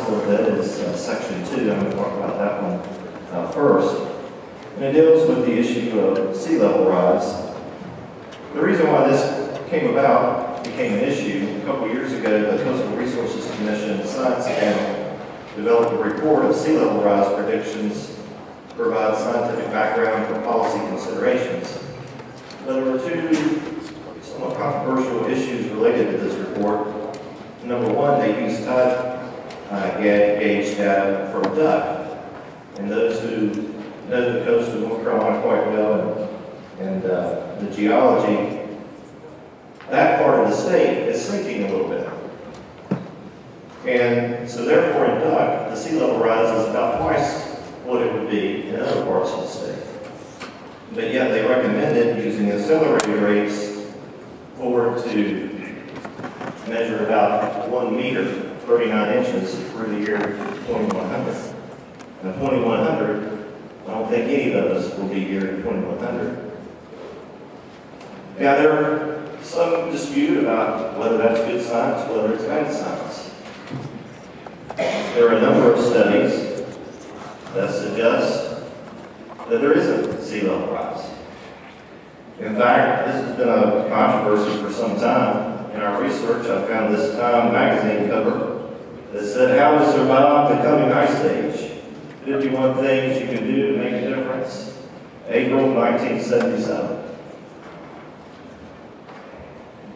a little bit is section 2. I'm going to talk about that one first. And it deals with the issue of sea level rise. The reason why this became an issue, a couple years ago, the Coastal Resources Commission Science Panel developed a report of sea level rise predictions to provide scientific background for policy considerations. But there were two somewhat controversial issues related to this report. Number one, they used tide gauge data from duck. And those who know the coast of North Carolina quite well and the geology, that part of the state is sinking a little bit. And so therefore in duck, the sea level rise is about twice what it would be in other parts of the state. But yet they recommended using accelerated rates forward to measure about 1 meter, 39 inches through the year 2100. Now 2100, I don't think any of us will be here in 2100. Now there are some dispute about whether that's good science, whether it's bad science. There are a number of studies that suggest that there isn't sea level rise. In fact, this has been a controversy for some time. In our research, I found this Time magazine cover that said, "How to survive the coming ice age. 51 things you can do to make a difference." April 1977.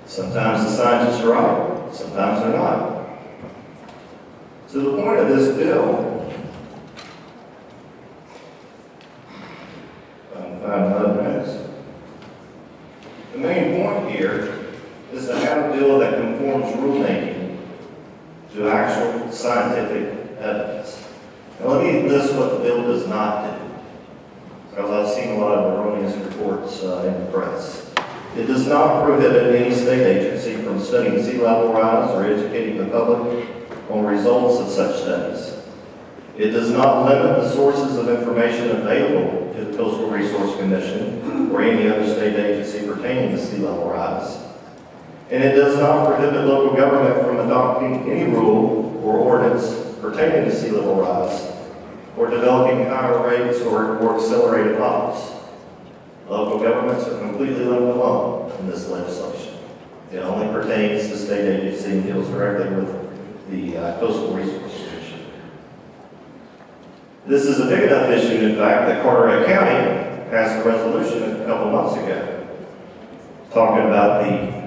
Sometimes the scientists are right, sometimes they're not. So the point of this bill, if I can find another notes, the main point here is to have a bill that conforms rulemaking to actual scientific evidence. Now let me list what the bill does not do, because I've seen a lot of erroneous reports in the press. It does not prohibit any state agency from studying sea level rise or educating the public on results of such studies. It does not limit the sources of information available to the Coastal Resource Commission or any other state agency pertaining to sea level rise. And it does not prohibit local government from adopting any rule or ordinance pertaining to sea level rise or developing higher rates or accelerated laws. Local governments are completely left alone in this legislation. It only pertains to state agency and deals directly with the Coastal Resource Commission. This is a big enough issue, in fact, that Carteret County passed a resolution a couple months ago talking about the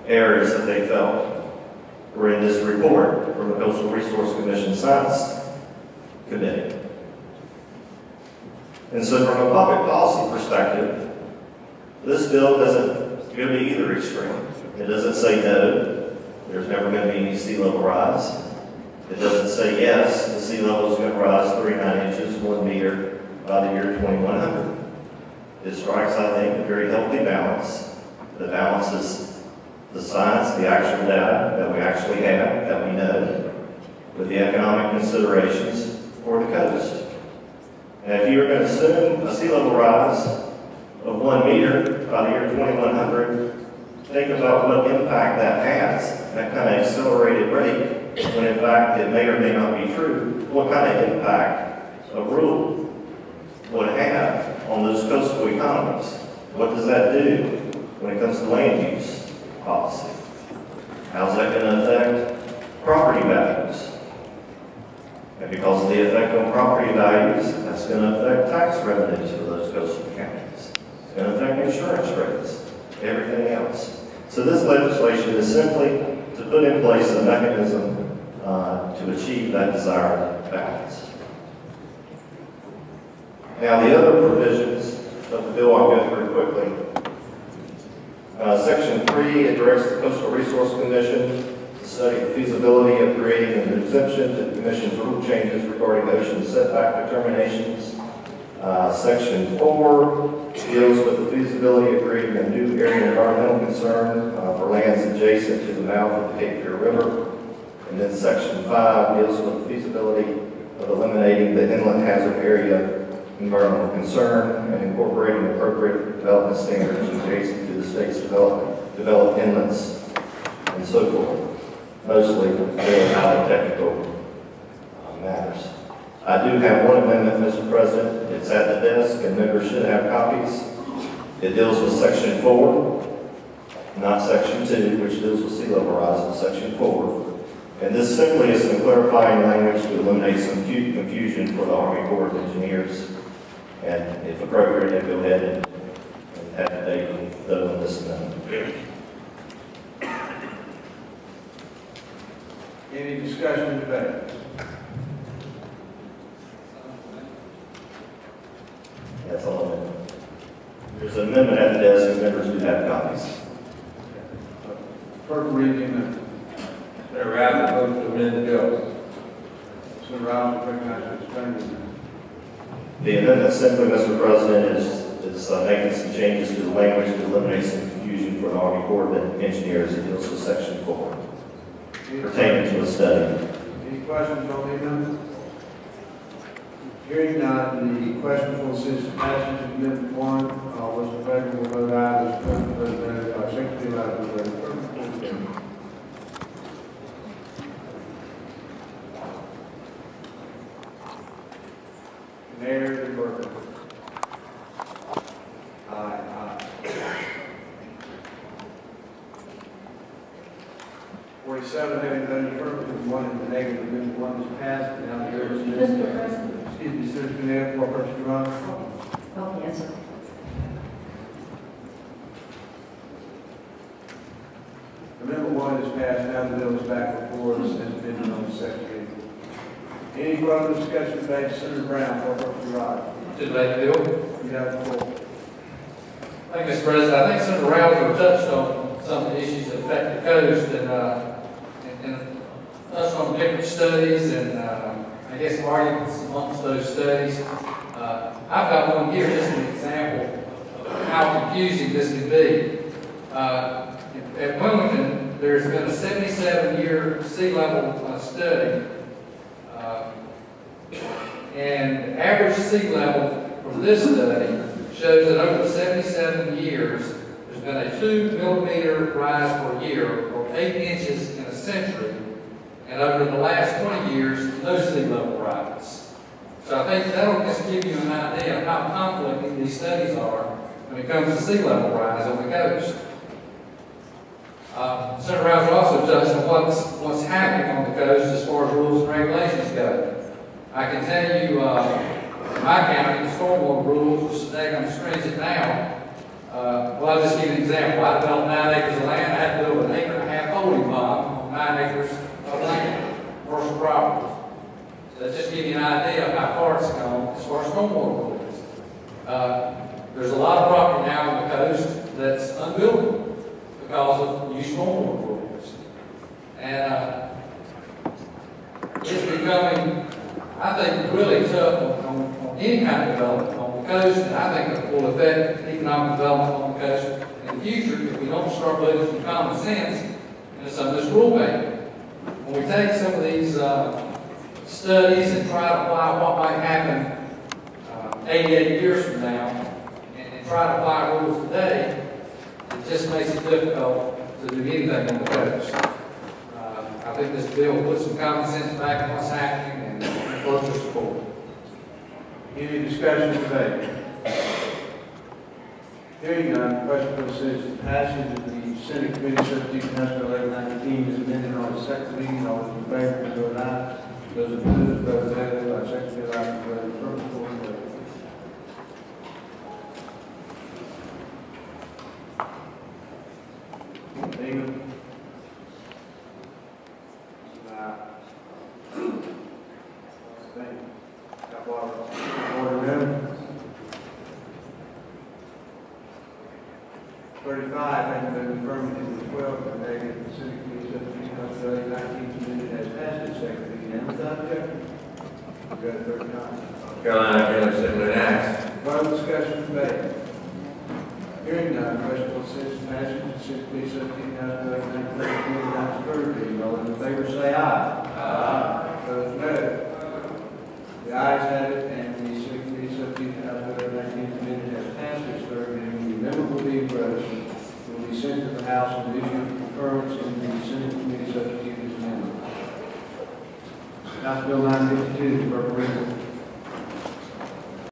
errors that they felt were in this report from the Coastal Resource Commission Science Committee. And so from a public policy perspective, this bill doesn't go to either extreme. It doesn't say no, there's never going to be any sea level rise. It doesn't say yes, the sea level is going to rise 39 inches, 1 meter by the year 2100. It strikes, I think, a very healthy balance that balances the science, the actual data that we actually have, that we know, with the economic considerations for the coast. And if you're going to assume a sea level rise of 1 meter by the year 2100, think about what impact that has, that kind of accelerated rate, when in fact it may or may not be true. What kind of impact a rule would have on those coastal economies? What does that do when it comes to land use policy? How's that going to affect property values? And because of the effect on property values, that's going to affect tax revenues for those coastal counties. It's going to affect insurance rates, everything else. So this legislation is simply to put in place a mechanism to achieve that desired balance. Now the other provisions of the bill I'll go through quickly. Section 3, it directs the Coastal Resource Commission to study the feasibility of creating an exemption to the Commission's rule changes regarding ocean setback determinations. Section 4 deals with the feasibility of creating a new area environmental concern for lands adjacent to the mouth of the Cape Fear River. And then Section 5 deals with the feasibility of eliminating the inlet hazard area environmental concern and incorporating appropriate development standards adjacent to the state's developed inlets and so forth. Mostly very highly technical I do have one amendment, Mr. President. It's at the desk, and members should have copies. It deals with Section 4, not Section 2, which deals with sea level rise, but Section 4. And this simply is some clarifying language to eliminate some confusion for the Army Corps of Engineers. And if appropriate, then go ahead and have the date vote on this amendment. Any discussion or debate? That's all amendment. There's an amendment at the desk, and members do have copies. Clerk, read the amendment. Senator Rouse votes to amend the bill. Senator Rouse, recognize the explainer. The amendment simply, Mr. President, is making some changes to the language to eliminate some confusion for the Army Corps of Engineers. It deals with Section 4, pertaining to a study. Any questions on the amendment? Hearing none, the question for the citizen passage of amendment 1. All those in favor will vote aye. Those opposed will vote nay. By secretary, I will vote affirmative. Mayor Burton. Aye. 47, having voted affirmative, 1 in the negative, amendment 1 is passed. Now the bill is Mr. President. Excuse me, Senator Connell, for purpose of honor. Oh, yes, sir. Amendment 1 is passed. Now the bill is back before us and amended on the second reading. Any further discussion, debate? Senator Brown, for purpose of honor. To debate the bill. You have the floor. Thank you, Mr. President. I think Senator Rouser touched on some of the issues that affect the coast and touched on different studies and I guess arguments amongst those studies. I've got one here, just an example of how confusing this can be. At Wilmington, there's been a 77-year sea level study, and average sea level from this study shows that over 77 years, there's been a 2 millimeter rise per year, or 8 inches in a century, and over the last 20 years, no sea level rise. So I think that'll just give you an idea of how conflicting these studies are when it comes to sea level rise on the coast. Senator Rouse also touched on what's happening on the coast as far as rules and regulations go. I can tell you, in my county, the stormwater rules, which I'm stringent now. Well, I'll just give you an example. I developed 9 acres of land. I had to build an 1.5-acre holding pond on 9 acres of land, commercial property. So that just gives you an idea of how far it's gone as far as stormwater rules. There's a lot of property now on the coast that's unbuildable because of new stormwater rules. And it's becoming, I think, really tough on any kind of development on the coast, and I think it will affect economic development on the coast in the future if we don't start looking some common sense into some of this rulemaking. When we take some of these studies and try to apply what might happen 88 years from now and try to apply rules today, it just makes it difficult to do anything on the coast. I think this bill puts some common sense back in what's happening and votes for support. Any discussion or debate? Hearing none, question for the citizen passage of the Senate Committee 17 House Bill 819 is amended on the second reading. All those in favor, vote aye. Those opposed, vote nay. By secretary, I will vote affirmative. Damon. Order amendment. 35, having been affirmative 12, and negative, the Senate Committee 17 House Bill 819 amended has passed its second reading. And without objection, we go to 39. Carolina County Assembly acts. Further discussion, debate. Hearing none, question for citizen passage of Senate Committee 17 House Bill 819 on its third reading. All those in favor say aye. Aye. Those no. The ayes have it, and the Senate Committee 17 House Bill 819 amended has passed its third reading. The amendment will be engrossed, will be sent to the House and issue concurrence in the Senate Committee 17 amendment. House Bill 952, purple reading.